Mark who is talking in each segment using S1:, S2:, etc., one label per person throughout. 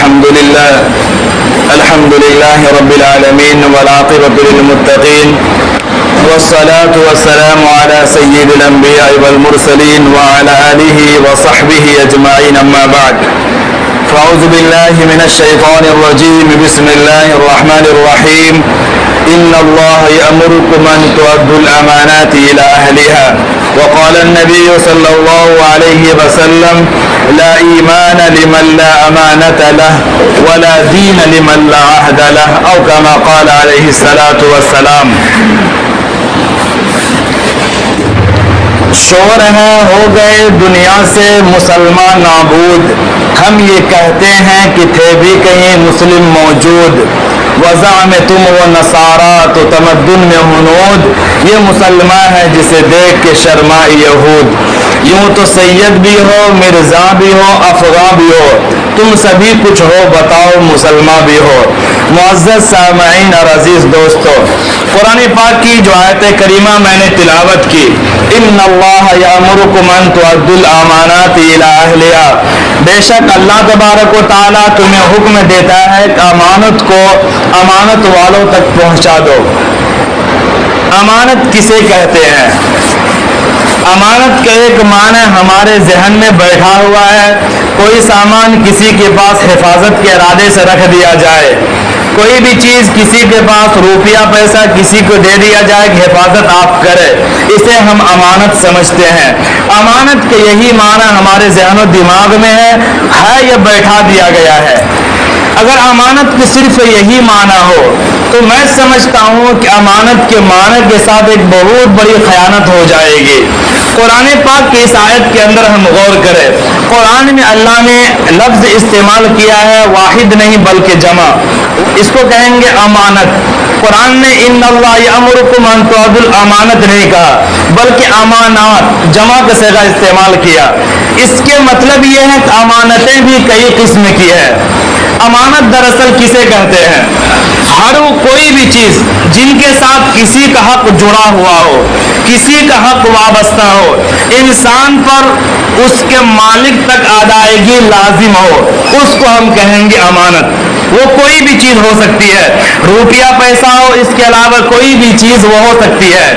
S1: الحمد لله رب العالمين والعاقبة للمتقين والصلاة والسلام على سيد الأنبياء والمرسلين وعلى آله وصحبه أجمعين أما بعد فأعوذ بالله من الشيطان الرجيم بسم الله الرحمن الرحيم إن الله يأمركم أن تؤدوا الأمانات إلى أهلها وقال النبي صلى الله عليه وسلم لا إيمان لمن لا أمانة له ولا دين لمن لا عهد له أو كما قال عليه الصلاة والسلام. شور ہیں ہو گئے دنیا سے مسلمان نابود، ہم یہ کہتے ہیں کہ تھے بھی کہیں مسلم موجود، وزعمتم و نصارا تو تمدن میں ہنود، یہ مسلمان ہے جسے دیکھ کے شرمائی یہود. یوں تو سید بھی ہو مرزا بھی ہو افغاں بھی ہو، تم سبھی کچھ ہو بتاؤ مسلمان بھی ہو. معزز سامعین اور عزیز دوستو، قرآن پاک کی جو آیت کریمہ میں نے تلاوت کی، ان اللہ یامرکم ان تؤدوا الامانات الی اہلہا، بے شک اللہ تبارک و تعالیٰ تمہیں حکم دیتا ہے کہ امانت کو امانت والوں تک پہنچا دو. امانت کسے کہتے ہیں؟ امانت کا ایک معنی ہمارے ذہن میں بیٹھا ہوا ہے، کوئی سامان کسی کے پاس حفاظت کے ارادے سے رکھ دیا جائے، کوئی بھی چیز کسی کے پاس روپیہ پیسہ کسی کو دے دیا جائے کہ حفاظت آپ کرے، اسے ہم امانت سمجھتے ہیں. امانت کا یہی معنی ہمارے ذہن و دماغ میں ہے یہ بیٹھا دیا گیا ہے. اگر امانت کی صرف یہی معنی ہو تو میں سمجھتا ہوں کہ امانت کے معنی کے ساتھ ایک بہت بڑی خیانت ہو جائے گی. قرآن پاک کی اس آیت کے اندر ہم غور کریں، قرآن میں اللہ نے لفظ استعمال کیا ہے واحد نہیں بلکہ جمع، اس کو کہیں گے امانت. قرآن نے ان اللہ یامرکم ان تؤدوا الامانت نہیں کہا بلکہ امانات جمع کا صیغہ استعمال کیا. اس کے مطلب یہ ہے کہ امانتیں بھی کئی قسم کی ہے. امانت دراصل کسے کہتے ہیں؟ ہر کوئی بھی چیز جن کے ساتھ کسی کا حق جڑا ہوا ہو، کسی کا حق وابستہ ہو، انسان پر اس کے مالک تک ادائیگی لازم ہو، اس کو ہم کہیں گے امانت. وہ کوئی بھی چیز ہو سکتی ہے، روپیہ پیسہ ہو، اس کے علاوہ کوئی بھی چیز وہ ہو سکتی ہے.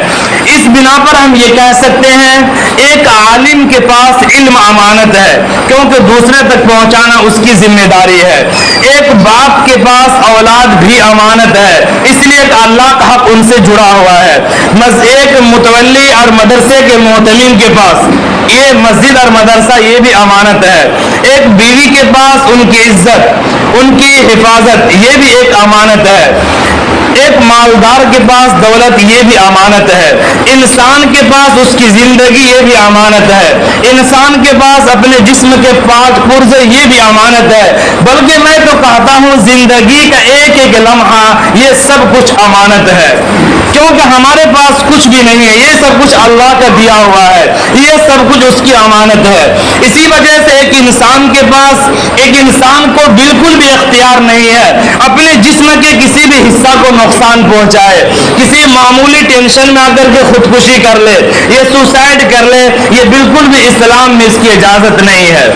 S1: اس بنا پر ہم یہ کہہ سکتے ہیں ایک عالم کے پاس علم امانت ہے کیونکہ دوسرے تک پہنچانا اس کی ذمہ داری ہے. ایک باپ کے پاس اولاد بھی امانت ہے، اس لیے کہ اللہ کا حق ان سے جڑا ہوا ہے. ایک متولی اور مدرسے کے معتمین کے پاس یہ مسجد اور مدرسہ یہ بھی امانت ہے. ایک بیوی کے پاس ان کی عزت، ان کی حفاظت یہ بھی ایک امانت ہے. ایک مالدار کے پاس دولت یہ بھی امانت ہے. انسان کے پاس اس کی زندگی یہ بھی امانت ہے. انسان کے پاس اپنے جسم کے 5 پرزے یہ بھی امانت ہے. بلکہ میں تو کہتا ہوں زندگی کا ایک ایک لمحہ یہ سب کچھ امانت ہے، کیونکہ ہمارے پاس کچھ بھی نہیں ہے، یہ سب کچھ اللہ کا دیا ہوا ہے، یہ سب کچھ اس کی امانت ہے. اسی وجہ سے ایک انسان کے پاس ایک انسان کو بالکل بھی اختیار نہیں ہے اپنے جسم کے کسی بھی حصہ کو نقصان پہنچائے، کسی معمولی ٹینشن میں آ کر کے خودکشی کر لے، یہ سوسائڈ کر لے، یہ بالکل بھی اسلام میں اس کی اجازت نہیں ہے.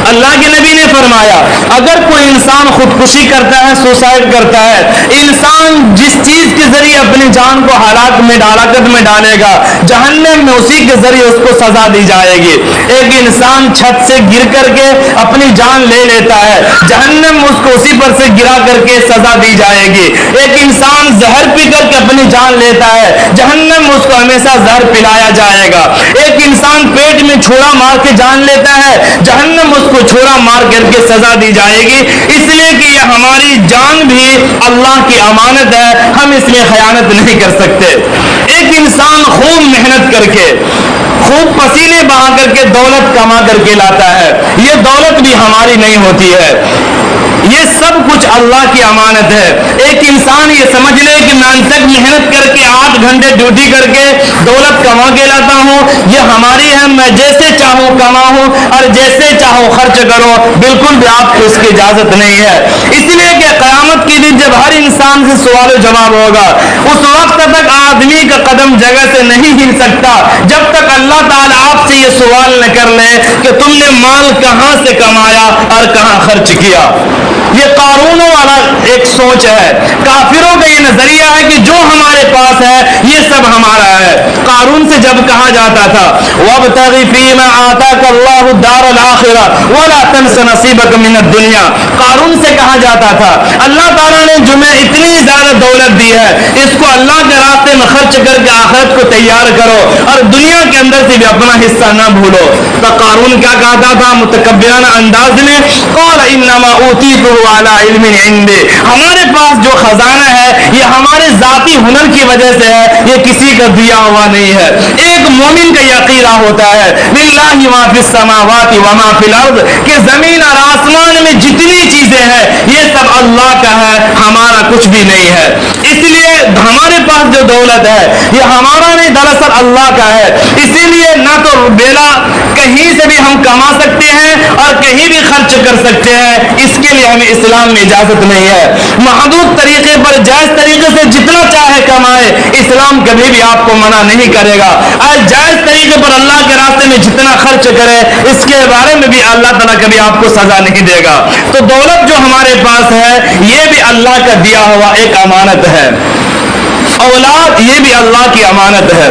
S1: اللہ کے نبی نے فرمایا اگر کوئی انسان خودکشی کرتا ہے، سوسائڈ کرتا ہے، انسان جس چیز کے ذریعے اپنی جان کو ہلاکت میں ڈالے گا، جہنم میں اسی کے ذریعے اس کو سزا دی جائے گی. ایک انسان چھت سے گر کر کے اپنی جان لے لیتا ہے، جہنم میں اس کو اسی پر سے گرا کر کے سزا دی جائے گی. ایک انسان زہر پی کر کے اپنی جان لیتا ہے، جہنم میں اس کو ہمیشہ زہر پلایا جائے گا. ایک انسان پیٹ میں چھوڑا مار کے جان لیتا ہے، جہنم اس کو چھوڑا مار کر کے سزا دی جائے گی. اس لیے کہ یہ ہماری جان بھی اللہ کی امانت ہے، ہم اس میں خیانت نہیں کر سکتے. ایک انسان خوب محنت کر کے، خوب پسینے بہا کر کے دولت کما کر کے لاتا ہے، یہ دولت بھی ہماری نہیں ہوتی ہے، یہ سب کچھ اللہ کی امانت ہے. ایک انسان یہ سمجھ لے کہ میں تک محنت کر کے 8 گھنٹے ڈیوٹی کر کے دولت کما کے لاتا ہوں، یہ ہماری ہے، میں جیسے چاہوں کماؤں اور جیسے چاہوں خرچ کرو، بالکل بھی آپ کو اس کی اجازت نہیں ہے. اس لیے کہ قیامت کے دن جب ہر انسان سے سوال و جواب ہوگا، اس وقت تک آدمی کا قدم جگہ سے نہیں ہل سکتا جب تک اللہ تعالیٰ آپ سے یہ سوال نہ کر لے کہ تم نے مال کہاں سے کمایا اور کہاں خرچ خرچ کیا. یہ قارونوں والا ایک سوچ ہے. کافروں کا یہ نظریہ ہے کہ جو ہمارے پاس ہے یہ سب ہمارا ہے. قارون سے جب کہا جاتا تھا وَابْتَغِ فِيمَا آتَاكَ اللَّهُ الدَّارَ الْآخِرَةَ وَلَا تَنْسَ نَصِيبَكَ مِنَ الدُّنْيَا, قارون سے کہا جاتا تھا اللہ تعالیٰ نے تمہیں اتنی زیادہ دولت دی ہے, اس کو اللہ کے راستے میں خرچ کر کے آخرت کو تیار کرو اور دنیا کے اندر سے بھی اپنا حصہ نہ بھولو. تو قارون کیا کہتا تھا متکبرانہ انداز میں, قال انما اوتیتہ علی علم عندی, ہمارے پاس جو خزانہ ہے یہ ہمارے ذاتی ہنر کی وجہ سے ہے, یہ کسی کا دیا ہوا نہیں ہے. ایک مومن کا عقیدہ ہوتا ہے للہ ما فی السماوات وما فی الارض, کہ زمین اور آسمان میں جتنی چیزیں ہیں یہ سب اللہ کا ہے, ہمارا کچھ بھی نہیں ہے. اس لیے ہمارے پاس جو دولت ہے یہ ہمارا نہیں, دراصل اللہ کا ہے. اسی لیے نہ تو بیلا کہیں سے بھی ہم کما سکتے ہیں اور کہیں بھی خرچ کر سکتے ہیں, اس کے لیے ہمیں اسلام میں اجازت نہیں ہے. محدود طریقے پر جائز طریقے سے جتنا چاہے کمائے, اسلام کبھی بھی آپ کو منع نہیں کرے گا. جائز طریقے پر اللہ کے راستے میں جتنا خرچ کرے اس کے بارے میں بھی اللہ تعالیٰ کبھی آپ کو سزا نہیں دے گا. تو دولت جو ہمارے پاس ہے یہ بھی اللہ کا دیا ہوا ایک امانت ہے. اولاد یہ بھی اللہ کی امانت ہے.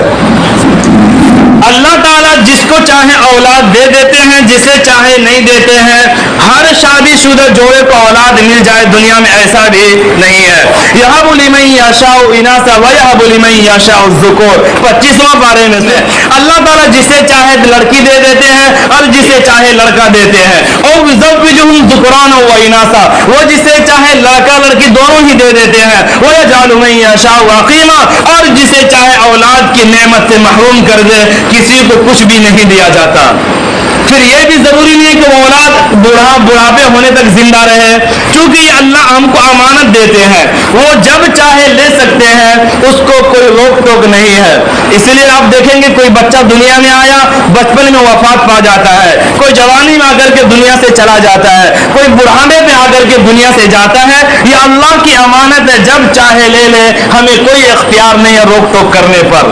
S1: اللہ تعالیٰ جس کو چاہے اولاد دے دیتے ہیں, جسے چاہے نہیں دیتے ہیں. ہر شادی شدہ جوڑے کو اولاد مل جائے دنیا میں ایسا بھی نہیں ہے. یہب لمن یشاء اناثا ویہب لمن یشاء الذکور, 25واں پارے میں سے اللہ تعالیٰ جسے چاہے لڑکی دے دیتے ہیں اور جسے چاہے لڑکا دیتے ہیں. اور یزوجہم ذکرانا و اناثا, وہ جسے چاہے لڑکا لڑکی دونوں ہی دے دیتے ہیں. ویجعل من یشاء عقیما, اور جسے چاہے اولاد کی نعمت سے محروم کر دے, کسی کو کچھ بھی نہیں دیا جاتا. پھر یہ بھی ضروری نہیں کہ وہ اولاد بڑھاپے ہونے تک زندہ رہے, کیونکہ یہ اللہ ہم کو امانت دیتے ہیں, وہ جب چاہے لے سکتے ہیں, اس کو کوئی روک ٹوک نہیں ہے. اسی لیے آپ دیکھیں گے کوئی بچہ دنیا میں آیا بچپن میں وفات پا جاتا ہے, کوئی جوانی میں آ کر کے دنیا سے چلا جاتا ہے, کوئی بڑھاپے میں آ کر کے دنیا سے جاتا ہے. یہ اللہ کی امانت ہے, جب چاہے لے لے, ہمیں کوئی اختیار نہیں ہے روک ٹوک کرنے پر.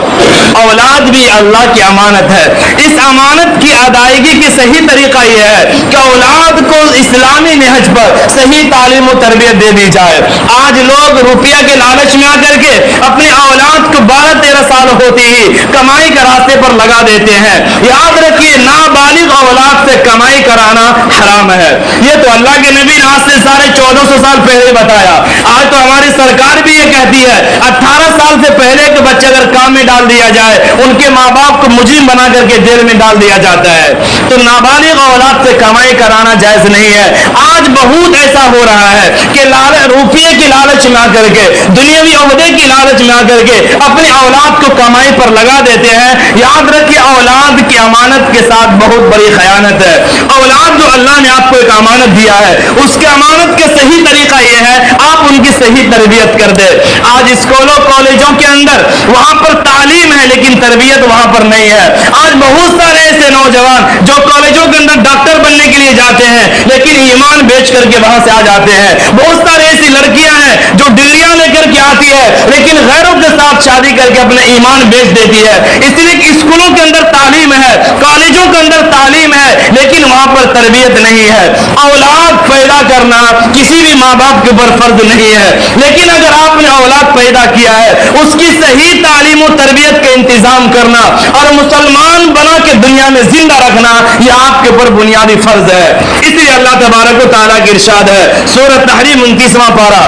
S1: اولاد بھی اللہ کی امانت ہے. اس امانت کی ادائیگی کی صحیح طریقہ یہ ہے کہ اولاد کو اسلامی نہج پر صحیح تعلیم و تربیت دے دی جائے. آج لوگ روپیہ کے لالچ میں آ کر کے اپنے اولاد کو 12-13 سال ہوتے ہی کمائی کے راستے پر لگا دیتے ہیں. یاد رکھیے نابالغ اولاد سے کمائی کرانا حرام ہے. یہ تو اللہ کے نبی نے آج سے 1450 سال پہلے بتایا. آج تو ہماری سرکار بھی یہ کہتی ہے 18 سال سے پہلے کے بچے اگر کام میں ڈال دیا جائے ان کے ماں باپ کو مجرم بنا کر کے جیل میں ڈال دیا جاتا ہے. تو نابالغ اولاد سے کمائی کرانا جائز نہیں ہے. آج بہت ایسا ہو رہا ہے کہ روپیے کی لالچ میں آ کر کے, دنیاوی عہدے کی لالچ میں آ کر کے اپنے اولاد کو کمائی پر لگا دیتے ہیں. یاد رکھیے اولاد کی امانت کے ساتھ بہت بڑی خیانت ہے. اولاد جو اللہ نے آپ کو ایک امانت دیا ہے, اس کے امانت کا صحیح طریقہ یہ ہے آپ ان کی صحیح تربیت کر دیں. آج اسکولوں کالجوں کے اندر وہاں پر تعلیم ہے لیکن تربیت وہاں پر نہیں ہے. آج بہت سارے ایسے نوجوان جو کالجوں کے اندر ڈاکٹر بننے کے لیے جاتے ہیں لیکن ایمان بیچ کر کے وہاں سے آ جاتے ہیں. بہت سارے ایسی لڑکیاں ہیں جو ڈگریاں لے کر کے آتی ہے لیکن غیروں کے ساتھ شادی کر کے اپنا ایمان بیچ دیتی ہے. اس لیے کہ اسکولوں کے اندر تعلیم ہے, کالجوں کے اندر تعلیم ہے لیکن وہاں پر تربیت نہیں ہے. اولاد پیدا کرنا کسی بھی ماں باپ کے اوپر فرض نہیں ہے, لیکن اگر آپ نے اولاد پیدا کیا ہے اس کی صحیح تعلیم و تربیت کا انتظام کرنا اور مسلمان بنا کے دنیا میں زندہ رکھنا یہ آپ کے اوپر بنیادی فرض ہے. اس لیے اللہ تبارک و تعالیٰ کی ارشاد ہے سورۃ تحریم 29واں پارہ,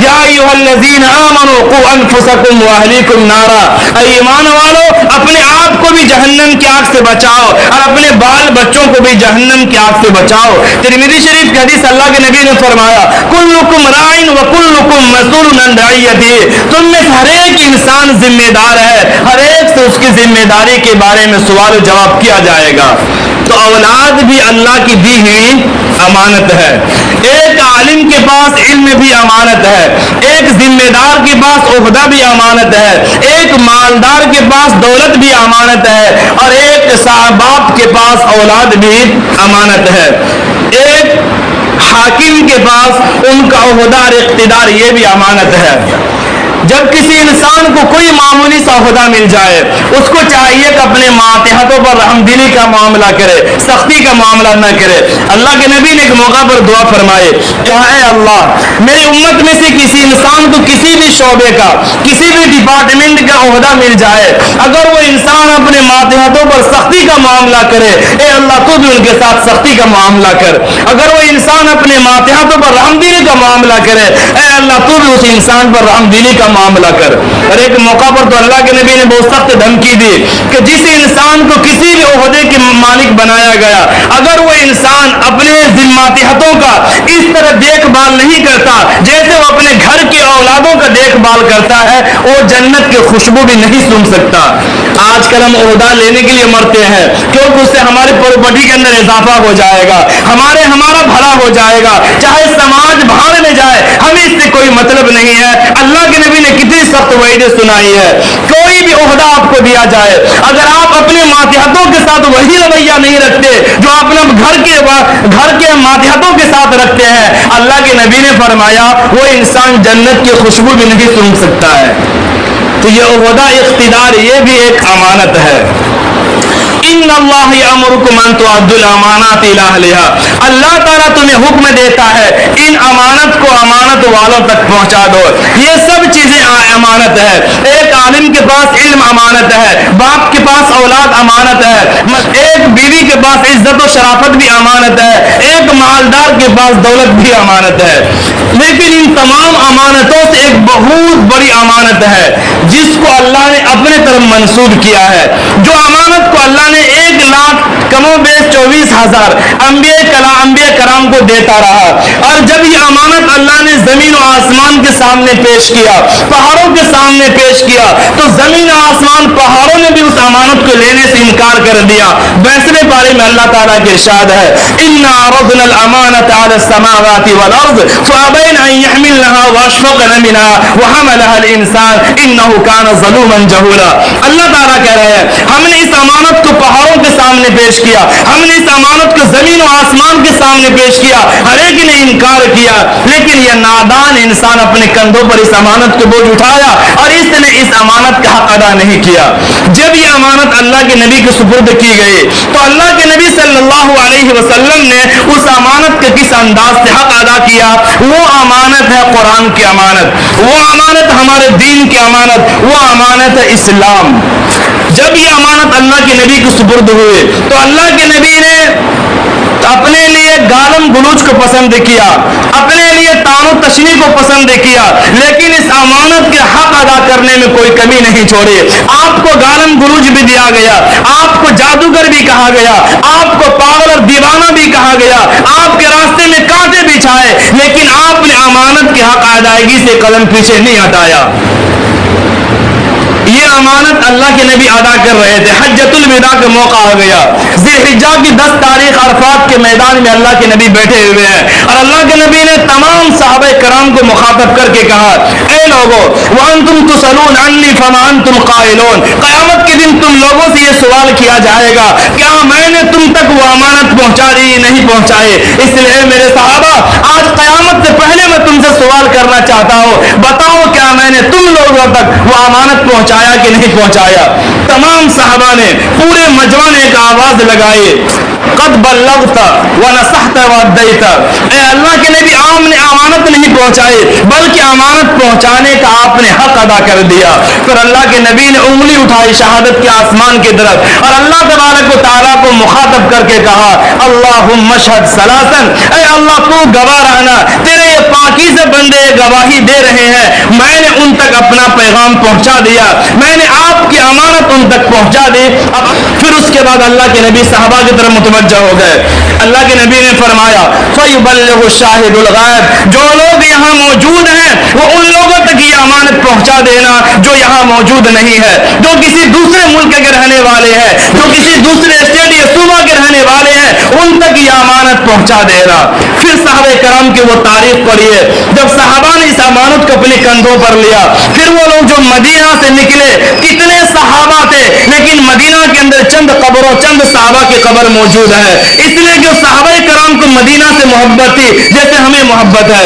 S1: یا ایھا الذین آمنوا قوا انفسکم واہلیکم نارا, اے ایمان والو اپنے آپ کو بھی جہنم کی آگ سے بچاؤ اور اپنے بال بچوں کو بھی جہنم کی آگ سے بچاؤ. ترمذی شریف کی حدیث اللہ کے نبی نے فرمایا کلکم راعٍ وکلکم مسئول عن رعیتہ, تم میں ہر ایک انسان ذمہ دار ہے, ہر ایک سے اس کی ذمہ داری کے بارے میں سوال و جواب کیا جائے گا. تو اولاد بھی اللہ کی دی ہوئی امانت ہے. ایک عالم کے پاس علم بھی امانت ہے, ایک ذمہ دار کے پاس عہدہ بھی امانت ہے, ایک مالدار کے پاس دولت بھی امانت ہے, اور ایک باپ کے پاس اولاد بھی امانت ہے. ایک حاکم کے پاس ان کا عہدہ اور اقتدار یہ بھی امانت ہے. جب کسی انسان کو کوئی معمولی سا عہدہ مل جائے اس کو چاہیے کہ اپنے ماتحتوں پر رحم دلی کا معاملہ کرے, سختی کا معاملہ نہ کرے. اللہ کے نبی نے ایک موقع پر دعا فرمائے, کہا اے اللہ میری امت میں سے کسی انسان کو کسی بھی شعبے کا, کسی بھی ڈپارٹمنٹ کا عہدہ مل جائے, اگر وہ انسان اپنے ماتحتوں پر سختی کا معاملہ کرے, اے اللہ تو بھی ان کے ساتھ سختی کا معاملہ کر. اگر وہ انسان اپنے ماتحتوں پر رحم دلی کا معاملہ کرے, اے اللہ تو بھی اس انسان پر رحم دلی کا معاملہ کر. اور ایک موقع پر تو اللہ کے نبی نے بہت سخت دھمکی دی کہ جس انسان کو کسی بھی عہدے کے مالک بنایا گیا, اگر وہ انسان اپنے ماتحتوں کا اس طرح دیکھ بھال نہیں کرتا جیسے وہ اپنے گھر کے اولادوں کا دیکھ بھال کرتا ہے, وہ جنت کی خوشبو بھی نہیں سن سکتا. آج کل ہم عہدہ لینے کے لیے مرتے ہیں کیونکہ اس سے ہماری پراپرٹی کے اندر اضافہ ہو جائے گا, ہمارا بھلا ہو جائے گا, چاہے سماج بھاڑ میں جائے, ہمیں اس سے کوئی مطلب نہیں ہے. اللہ کے نبی نے کتنی سخت وعیدیں سنائی ہے. کوئی بھی عہدہ آپ کو دیا جائے, اگر آپ اپنے ماتحتوں کے ساتھ وہی رویہ نہیں رکھتے جو اپنے گھر کے ماتحتوں کے ساتھ رکھتے ہیں, اللہ کے نبی نے فرمایا وہ انسان جنت کی خوشبو بھی نہیں سن سکتا ہے. تو یہ عہدہ اقتدار یہ بھی ایک امانت ہے. ان اللہ یامرکم ان تؤدوا الامانات الی اہلها, اللہ تعالیٰ تمہیں حکم دیتا ہے ان امانت کو امانت والوں تک پہنچا دو. یہ سب چیزیں امانت ہے. ایک عالم کے پاس علم امانت ہے, باپ کے پاس اولاد امانت ہے, ایک بیوی کے پاس عزت و شرافت بھی امانت ہے, ایک مالدار کے پاس دولت بھی امانت ہے. لیکن ان تمام امانتوں سے ایک بہت بڑی امانت ہے جس کو اللہ نے اپنے طرف منسوب کیا ہے. جو امانت کو اللہ نے 1,00,000 کم و بیش 24,000 انبیاء کرام کو دیتا رہا, اور جب یہ امانت اللہ نے زمین و آسمان کے سامنے پیش کیا, پہاڑوں کے سامنے پیش کیا, تو زمین و آسمان پہاڑوں نے بھی اس امانت کو لینے سے انکار کر دیا. 22ویں پارے میں اللہ تعالیٰ کے ارشاد ہے, انا عرضنا الامانۃ علی السماوات والارض فابین ان یحملنها واشفقن منها وحملها الانسان انه کان ظلوما جہولا. اللہ تعالیٰ کہہ رہے ہیں ہم نے اس امانت کو پہاڑوں کے سامنے پیش کیا, ہم نے اس امانت کو زمین و آسمان کے سامنے پیش کیا, ہر ایک نے انکار کیا, لیکن یہ نادان انسان اپنے کندھوں پر اس امانت کو بوجھ اٹھایا اور اس نے اس امانت کا حق ادا نہیں کیا. جب یہ امانت اللہ کے نبی کے سپرد کی گئی تو اللہ کے نبی صلی اللہ علیہ وسلم نے اس امانت کا کس انداز سے حق ادا کیا. وہ امانت ہے قرآن کی امانت, وہ امانت ہمارے دین کی امانت, وہ امانت ہے اسلام. جب یہ امانت اللہ کے نبی کو سپرد ہوئے تو اللہ کے نبی نے اپنے لیے گالم گلوچ کو پسند کیا, اپنے لیے تان و تشنی کو پسند کیا, لیکن اس امانت کے حق ادا کرنے میں کوئی کمی نہیں چھوڑی. آپ کو گالم گلوچ بھی دیا گیا, آپ کو جادوگر بھی کہا گیا, آپ کو پاگل اور دیوانہ بھی کہا گیا, آپ کے راستے میں کانٹے بھی چھائے, لیکن آپ نے امانت کے حق ادائیگی سے قدم پیچھے نہیں ہٹایا. یہ امانت اللہ کے نبی ادا کر رہے تھے. حجۃ الوداع کا موقع آ گیا, ذی الحجہ کی 10 تاریخ عرفات کے میدان میں اللہ کے نبی بیٹھے ہوئے ہیں, اور اللہ کے نبی نے تمام صحابہ کرام کو مخاطب کر کے کہا, اے لوگو وانتم تسألون عنی فما انتم قائلون, قیامت کے دن تم لوگوں سے یہ سوال کیا جائے گا کیا میں نے تم تک وہ امانت پہنچا دی نہیں پہنچائی. اس لیے میرے صحابہ آج قیامت سے پہلے میں تم سے سوال کرنا چاہتا ہوں, بتاؤ کیا میں نے تم لوگوں تک وہ امانت پہنچایا کہ نہیں پہنچایا. تمام صحابہ نے, پورے مجمع نے ایک آواز لگائی, قد بلغت ونصحت وادیت. اے اللہ کے نبی آپ نے امانت نہیں پہنچائی بلکہ امانت پہنچانے کا آپ نے حق ادا کر دیا. پھر اللہ کے نبی نے انگلی اٹھائی شہادت کے آسمان کی طرف اور اللہ تبارک و تعالیٰ کو مخاطب کر کے کہا, اللہم اشہد ثلاثا, اے اللہ تو گواہ رہنا, تیرے یہ پاکیزہ بندے گواہی دے رہے ہیں, میں نے ان تک اپنا پیغام پہنچا دیا, میں نے آپ کی امانت ان تک پہنچا دی. پھر اس کے بعد اللہ کے نبی صحابہ کی طرف متوجہ ہو گئے. اللہ کے نبی نے فرمایا فَيُبَلِّغُ الشَّاهِدُ الْغَائِبَ, جو لوگ یہاں موجود ہیں وہ ان لوگوں تک یہ امانت پہنچا دینا جو یہاں موجود نہیں ہے, جو کسی دوسرے ملک کے رہنے والے ہیں, جو کسی دوسرے اسٹیٹ یا صوبہ کے رہنے والے ہیں, ان تک یہ امانت پہنچا دینا. پھر صحابہ کرام کی وہ تاریخ پڑھیے جب صحابہ نے اس امانت کو اپنے کندھوں پر لیا. پھر وہ لوگ جو مدینہ سے نکلے, کتنے صحابہ تھے, لیکن مدینہ کے اندر چند قبروں, چند صحابہ کی قبر موجود ہے, اس لیے کہ صحابہ کرام کو مدینہ سے محبت تھی جیسے ہمیں محبت ہے,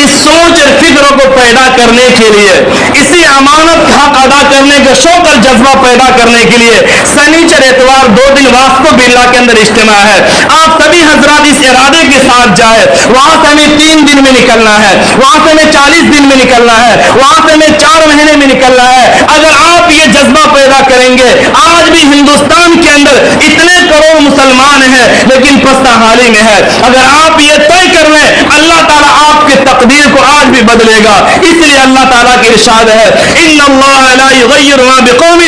S1: اس سوچ اور فکر کو پیدا کرنے کے لیے، اسی امانت کا حق ادا کرنے کا شوق اور جذبہ پیدا کرنے کے لیے سنیچر اتوار 2 دن واسطوں باللہ کے اندر اجتماع ہے. آپ سبھی حضرات اس ارادے کے ساتھ جائے، وہاں سے ہمیں 3 دن میں نکلنا ہے، وہاں سے ہمیں 40 دن میں نکلنا ہے، وہاں سے ہمیں 4 مہینے میں نکلنا ہے. اگر آپ یہ جذبہ پیدا کریں گے، آج بھی ہندوستان کے اندر اتنے کروڑ مسلمان ہیں لیکن پستہ حالی میں ہے، اگر آپ یہ طے کر لیں اللہ تعالیٰ آپ کے تقدیر کو آج بھی بدلے گا. اس لیے اللہ تعالیٰ کی ارشاد ہے ان اللہ لا یغیر ما بقوم،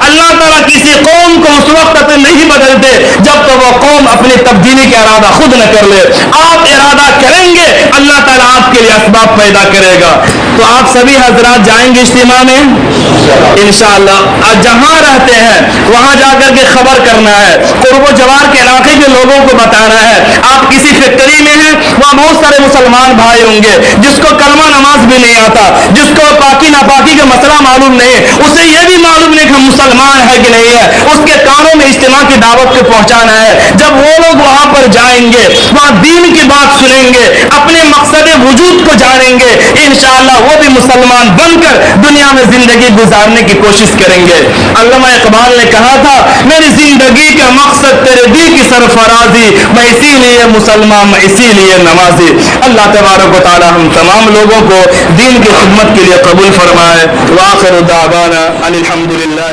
S1: اللہ تعالیٰ کسی قوم کو اس وقت تک نہیں بدلتے جب تک وہ قوم اپنی تبدیلی کا ارادہ خود نہ کر لے. آپ ارادہ کریں گے اللہ تعالیٰ آپ کے لیے اسباب پیدا کرے گا. تو آپ سبھی حضرات جائیں گے اجتماع میں انشاءاللہ. آج جہاں رہتے ہیں وہاں جا کر کے خبر کرنا ہے، قرب و جوار کے علاقے کے لوگوں کو بتانا ہے. آپ کسی فیکٹری میں ہیں، وہاں بہت سارے مسلمان بھائی ہوں گے جس کو کلمہ نماز بھی نہیں آتا، جس کو پاکی ناپاکی کا مسئلہ معلوم نہیں، اسے یہ بھی معلوم نہیں کہ ہم مسلمان ہے کہ نہیں ہے. اس کے کانوں میں اجتماع کی دعوت کو پہنچانا ہے. جب وہ لوگ وہاں پر جائیں گے، وہاں دین کی بات سنیں گے، اپنے مقصد وجود کو جانیں گے، انشاءاللہ وہ بھی مسلمان بن کر دنیا میں زندگی گزارنے کی کوشش کریں گے. علامہ اقبال نے کہا تھا میری زندگی کا مقصد تیرے دین کی سرفرازی، میں اسی لیے مسلمان، میں اسی لیے نمازی. اللہ تبارک و تعالی ہم تمام لوگوں کو دین کی خدمت کے لیے قبول فرمائے. وآخر دعوانا ان الحمد للہ.